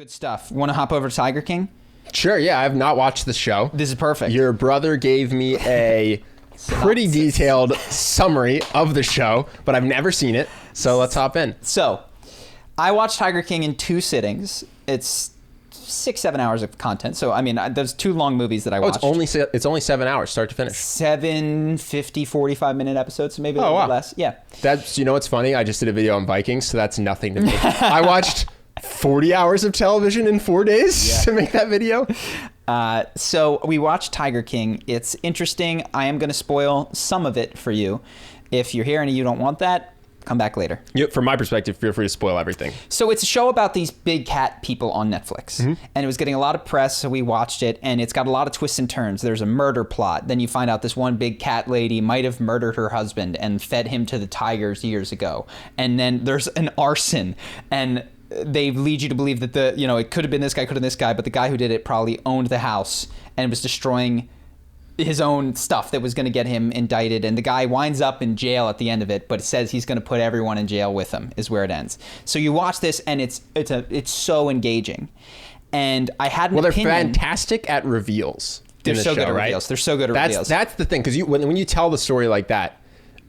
Good stuff. Want to hop over to Tiger King? Sure, yeah. I have not watched the show. This is perfect. Your brother gave me a pretty detailed summary of the show, but I've never seen it, so let's hop in. So, I watched Tiger King in 2 sittings. It's 6-7 hours of content. So, I mean, there's 2 long movies that I watched. It's only 7 hours, start to finish. 7 50, 45-minute episodes, so maybe a little bit less. Yeah. That's, you know what's funny? I just did a video on Vikings, so that's nothing to me. I watched 40 hours of television in 4 days to make that video. So we watched Tiger King. It's interesting. I am going to spoil some of it for you. If you're here and you don't want that, come back later. From my perspective, feel free to spoil everything. So it's a show about these big cat people on Netflix. Mm-hmm. And it was getting a lot of press, so we watched it. And it's got a lot of twists and turns. There's a murder plot. Then you find out this one big cat lady might have murdered her husband and fed him to the tigers years ago. And then there's an arson. And they lead you to believe that it could have been this guy, could have been this guy, but the guy who did it probably owned the house and was destroying his own stuff that was going to get him indicted. And the guy winds up in jail at the end of it, but it says he's going to put everyone in jail with him, is where it ends. So you watch this, and it's so engaging. And I had an opinion. They're fantastic at reveals. They're so good at reveals. They're so good at reveals. That's the thing, because when you tell the story like that,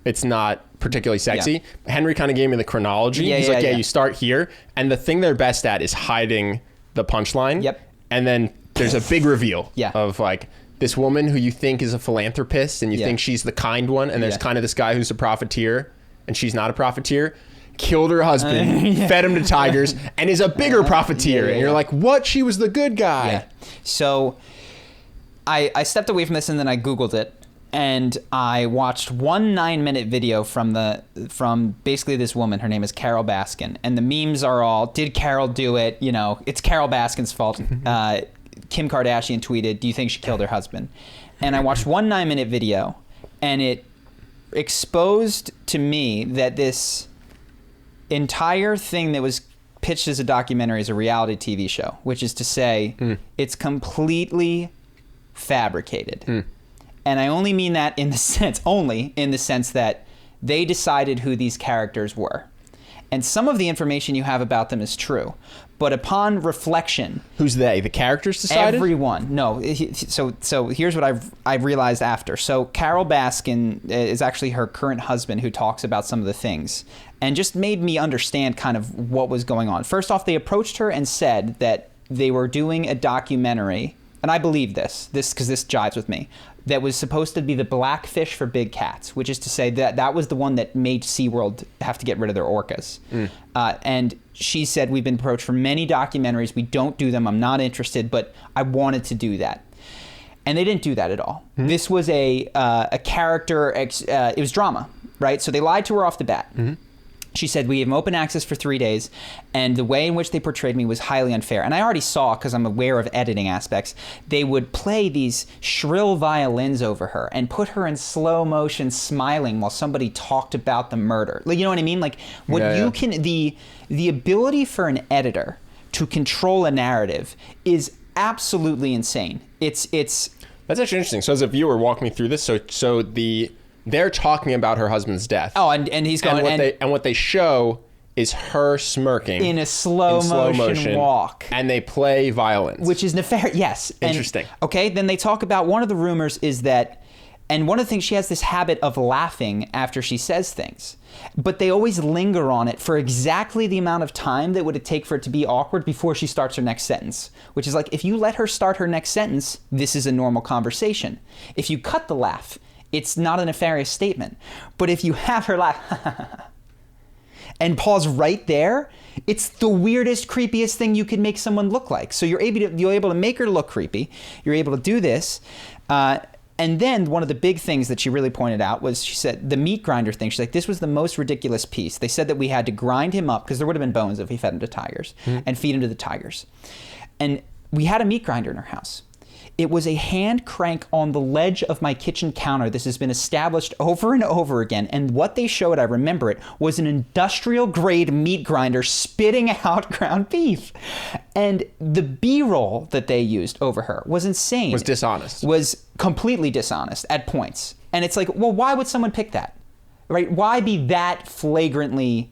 it's not particularly sexy. Yeah. Henry kind of gave me the chronology. He's like, you start here. And the thing they're best at is hiding the punchline. Yep. And then there's a big reveal Yeah. of like this woman who you think is a philanthropist and you think she's the kind one. And there's kind of this guy who's a profiteer and she's not a profiteer. Killed her husband, fed him to tigers, and is a bigger profiteer. And you're like, what? She was the good guy. Yeah. So I stepped away from this and then I Googled it. And I watched one 9-minute video from basically this woman. Her name is Carol Baskin. And the memes are all, did Carol do it? It's Carol Baskin's fault. Kim Kardashian tweeted, do you think she killed her husband? And I watched one 9-minute video, and it exposed to me that this entire thing that was pitched as a documentary is a reality TV show, which is to say it's completely fabricated. And I only mean that in the sense that they decided who these characters were. And some of the information you have about them is true. But upon reflection... Who's they? The characters decided? Everyone. No. So here's what I've realized after. So Carol Baskin is actually her current husband who talks about some of the things. And just made me understand kind of what was going on. First off, they approached her and said that they were doing a documentary... And I believe this because this jives with me, that was supposed to be the blackfish for big cats, which is to say that was the one that made SeaWorld have to get rid of their orcas. And she said, we've been approached for many documentaries. We don't do them. I'm not interested, but I wanted to do that. And they didn't do that at all. This was a character, it was drama, right? So they lied to her off the bat. She said, we have open access for 3 days, and the way in which they portrayed me was highly unfair. And I already saw, because I'm aware of editing aspects, they would play these shrill violins over her and put her in slow motion smiling while somebody talked about the murder. Like, you know what I mean? Like, the ability for an editor to control a narrative is absolutely insane. It's That's actually interesting. So as a viewer, walk me through this. They're talking about her husband's death. Oh, and he's going... And what they show is her smirking. In a slow motion walk. And they play violence. Which is nefarious, yes. Interesting. Okay, then they talk about, one of the rumors is that, and one of the things, she has this habit of laughing after she says things. But they always linger on it for exactly the amount of time that would it take for it to be awkward before she starts her next sentence. Which is like, if you let her start her next sentence, this is a normal conversation. If you cut the laugh, it's not a nefarious statement. But if you have her laugh and pause right there, it's the weirdest, creepiest thing you can make someone look like. So you're able to make her look creepy. You're able to do this. And then one of the big things that she really pointed out was, she said, the meat grinder thing. She's like, this was the most ridiculous piece. They said that we had to grind him up, because there would have been bones if we fed him to tigers, and feed him to the tigers. And we had a meat grinder in our house. It was a hand crank on the ledge of my kitchen counter. This has been established over and over again. And what they showed, I remember it, was an industrial grade meat grinder spitting out ground beef. And the B-roll that they used over her was insane. Was dishonest. Was completely dishonest at points. And it's like, well, why would someone pick that? Right? Why be that flagrantly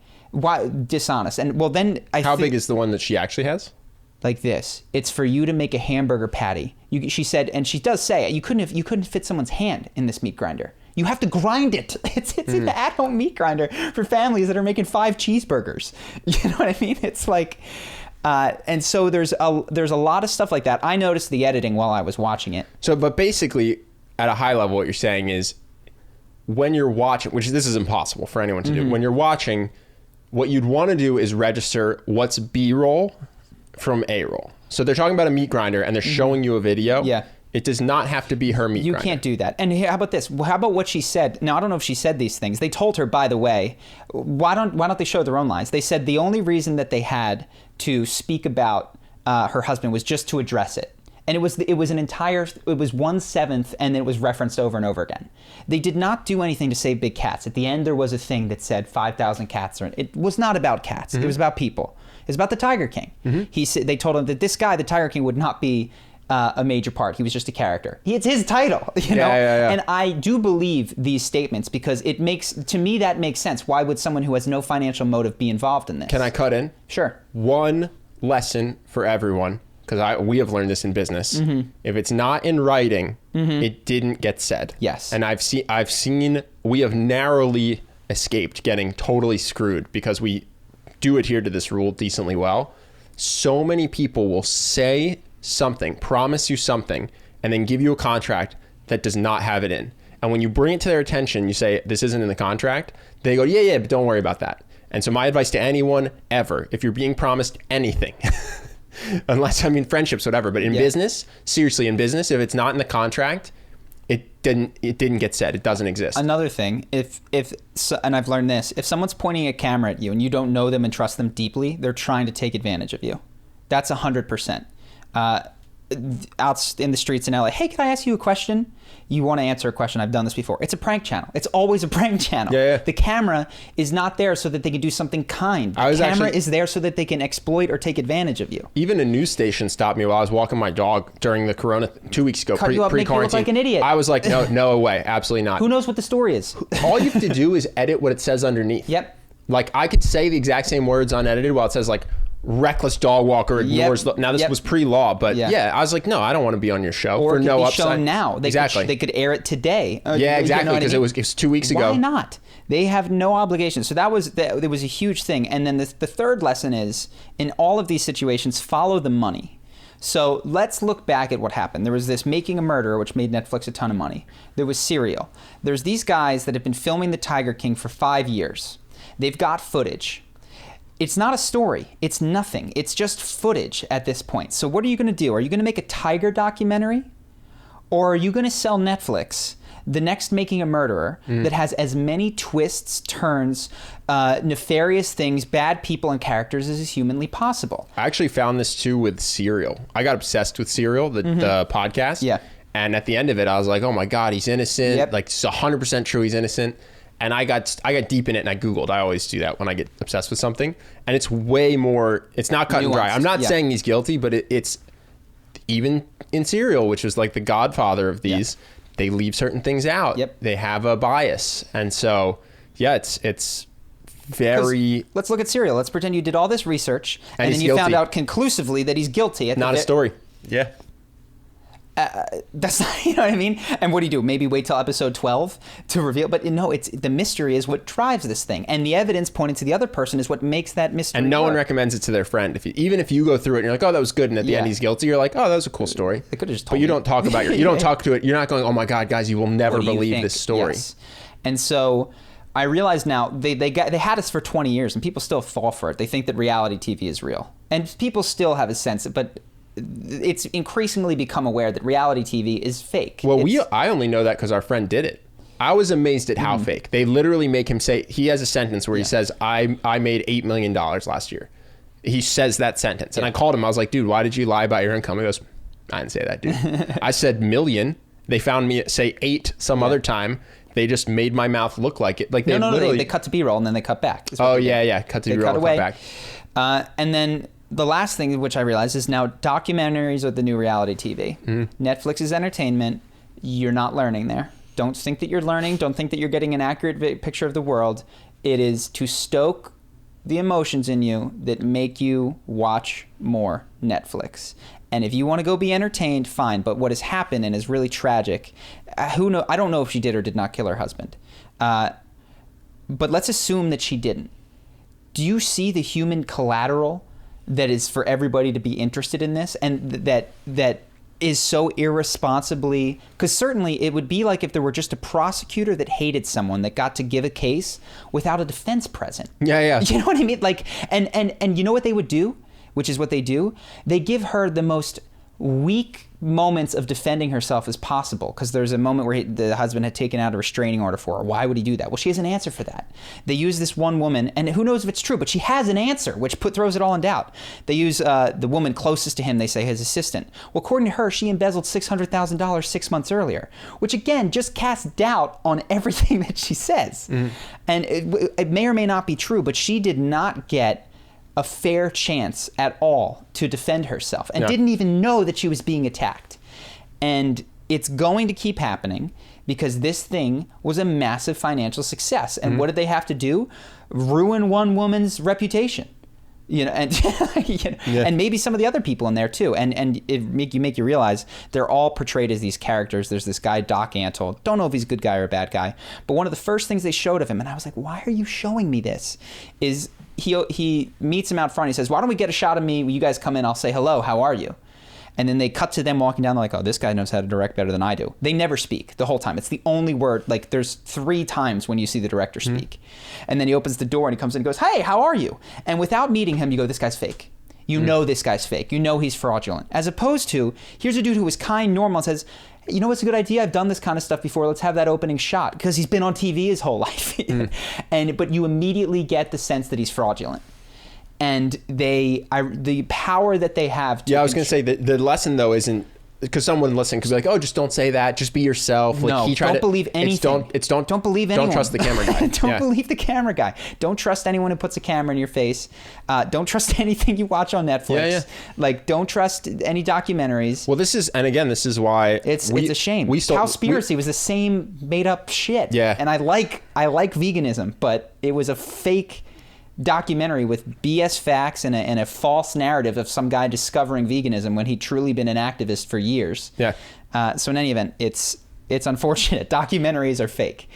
dishonest? And well, then How big is the one that she actually has? like this. It's for you to make a hamburger patty. She said, and she does say it, you couldn't fit someone's hand in this meat grinder. You have to grind it. It's an at-home meat grinder for families that are making 5 cheeseburgers. You know what I mean? It's like, and so there's a lot of stuff like that. I noticed the editing while I was watching it. So, but basically, at a high level, what you're saying is, when you're watching, which this is impossible for anyone to do, when you're watching, what you'd want to do is register what's B-roll from A-roll. So they're talking about a meat grinder and they're showing you a video. Yeah. It does not have to be her meat grinder. You can't do that. And how about this? How about what she said? Now, I don't know if she said these things. They told her, by the way, why don't they show their own lines? They said the only reason that they had to speak about her husband was just to address it. And it was 1/7, and it was referenced over and over again. They did not do anything to save big cats. At the end, there was a thing that said 5,000 cats. It was not about cats. It was about people. It was about the Tiger King. They told him that this guy, the Tiger King, would not be a major part. He was just a character. It's his title, you know? Yeah. And I do believe these statements because to me, that makes sense. Why would someone who has no financial motive be involved in this? Can I cut in? Sure. One lesson for everyone, because we have learned this in business. If it's not in writing, it didn't get said. Yes. And I've seen we have narrowly escaped getting totally screwed because we do adhere to this rule decently well. So many people will say something, promise you something, and then give you a contract that does not have it in. And when you bring it to their attention, you say, this isn't in the contract. They go, yeah, but don't worry about that. And so my advice to anyone ever, if you're being promised anything, unless, friendships, whatever, but in business, seriously, in business, if it's not in the contract, it didn't get said. It doesn't exist. Another thing, and I've learned this, if someone's pointing a camera at you and you don't know them and trust them deeply, they're trying to take advantage of you. That's 100%. Out in the streets in LA, hey, can I ask you a question? You want to answer a question. I've done this before. It's a prank channel. It's always a prank channel. Yeah. The camera is not there so that they can do something kind. The camera is there so that they can exploit or take advantage of you. Even a news station stopped me while I was walking my dog during the corona 2 weeks ago, Cut you up, make you look like an idiot. I was like, no way, absolutely not. Who knows what the story is? All you have to do is edit what it says underneath. Yep. Like, I could say the exact same words unedited while it says, like, reckless dog walker ignores now this was pre-law, but I was like, no, I don't want to be on your show or for it could no be upside. Shown now. They could air it today. Exactly, because it was 2 weeks ago. Why not? They have no obligation. So that was a huge thing. And then the third lesson is, in all of these situations, follow the money. So let's look back at what happened. There was this Making a Murderer, which made Netflix a ton of money. There was Serial. There's these guys that have been filming the Tiger King for 5 years. They've got footage. It's not a story. It's nothing. It's just footage at this point. So what are you going to do? Are you going to make a tiger documentary? Or are you going to sell Netflix the next Making a Murderer that has as many twists, turns, nefarious things, bad people and characters as is humanly possible? I actually found this too with Serial. I got obsessed with Serial, the podcast. Yeah. And at the end of it, I was like, oh my God, he's innocent. Yep. Like, it's 100% true he's innocent. And I got deep in it and I Googled. I always do that when I get obsessed with something. And it's way more, it's not cut and dry. I'm not saying he's guilty, but it's even in Serial, which is like the godfather of these, they leave certain things out. Yep. They have a bias. And so, it's very... Let's look at Serial. Let's pretend you did all this research and then you found out conclusively that he's guilty. Not a story. Yeah. That's not, you know what I mean? And what do you do? Maybe wait till episode 12 to reveal. But no, it's the mystery is what drives this thing, and the evidence pointing to the other person is what makes that mystery. And no work. one recommends it to their friend. Even if you go through it and you're like, oh, that was good, and at the end he's guilty, you're like, oh, that was a cool story. They could have just told But you me. don't talk about you don't talk to it. You're not going, oh my God, guys, you will never believe this story. Yes. And so I realize now they had us for 20 years, and people still fall for it. They think that reality TV is real, and people still have a sense, but it's increasingly become aware that reality TV is fake. Well, I only know that because our friend did it. I was amazed at how fake. They literally make him say, he has a sentence where he says, I made $8 million last year. He says that sentence. And I called him. I was like, dude, why did you lie about your income? He goes, I didn't say that, dude. I said million. They found me say 8 some other time. They just made my mouth look like it. Like they cut to B-roll and then they cut back. Oh, yeah. Cut to B-roll and cut back. And then the last thing which I realized is now documentaries are the new reality TV. Netflix is entertainment. You're not learning there. Don't think that you're learning. Don't think that you're getting an accurate picture of the world. It is to stoke the emotions in you that make you watch more Netflix. And if you want to go be entertained, fine. But what has happened and is really tragic, I don't know if she did or did not kill her husband. But let's assume that she didn't. Do you see the human collateral that is for everybody to be interested in this, and that is so irresponsibly, because certainly it would be like if there were just a prosecutor that hated someone that got to give a case without a defense present. Yeah. You know what I mean? Like, and you know what they would do, which is what they do? They give her the most weak moments of defending herself as possible, because there's a moment where the husband had taken out a restraining order for her. Why would he do that? Well, she has an answer for that. They use this one woman, and who knows if it's true, but she has an answer, which throws it all in doubt. They use the woman closest to him, they say his assistant. Well, according to her, she embezzled $600,000 6 months earlier, which again just casts doubt on everything that she says. And it may or may not be true, but she did not get a fair chance at all to defend herself, and didn't even know that she was being attacked. And it's going to keep happening because this thing was a massive financial success. And what did they have to do? Ruin one woman's reputation. And and maybe some of the other people in there too. And it make you realize they're all portrayed as these characters. There's this guy, Doc Antle. Don't know if he's a good guy or a bad guy. But one of the first things they showed of him, and I was like, why are you showing me this? Is he meets him out front. He says, why don't we get a shot of me? When you guys come in, I'll say hello. How are you? And then they cut to them walking down. They're like, oh, this guy knows how to direct better than I do. They never speak the whole time. It's the only word. Like, there's 3 times when you see the director speak. And then he opens the door and he comes in and goes, hey, how are you? And without meeting him, you go, this guy's fake. You know this guy's fake. You know he's fraudulent. As opposed to, here's a dude who was kind, normal, and says, you know what's a good idea? I've done this kind of stuff before. Let's have that opening shot. Because he's been on TV his whole life. But you immediately get the sense that he's fraudulent. And the power that they have to... Yeah, I was going to say, the lesson, though, isn't... Because someone listening, because like, oh, just don't say that. Just be yourself. Like, no, don't believe anything. Don't believe anyone. Don't trust the camera guy. Don't believe the camera guy. Don't trust anyone who puts a camera in your face. Don't trust anything you watch on Netflix. Yeah. Like, don't trust any documentaries. Well, this is why... It's a shame. Cowspiracy was the same made up shit. Yeah. And I like veganism, but it was a fake documentary with BS facts and a false narrative of some guy discovering veganism when he'd truly been an activist for years. Yeah. So in any event, it's unfortunate. Documentaries are fake.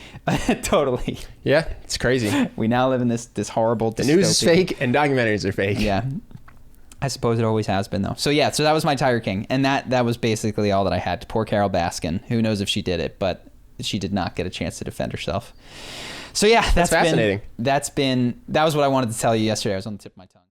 Totally. Yeah, it's crazy. We now live in this horrible dystopia. The news is fake and documentaries are fake. Yeah. I suppose it always has been, though. So yeah, so that was my Tiger King. And that was basically all that I had. Poor Carol Baskin. Who knows if she did it, but she did not get a chance to defend herself. So yeah, that's fascinating. That was what I wanted to tell you yesterday. I was on the tip of my tongue.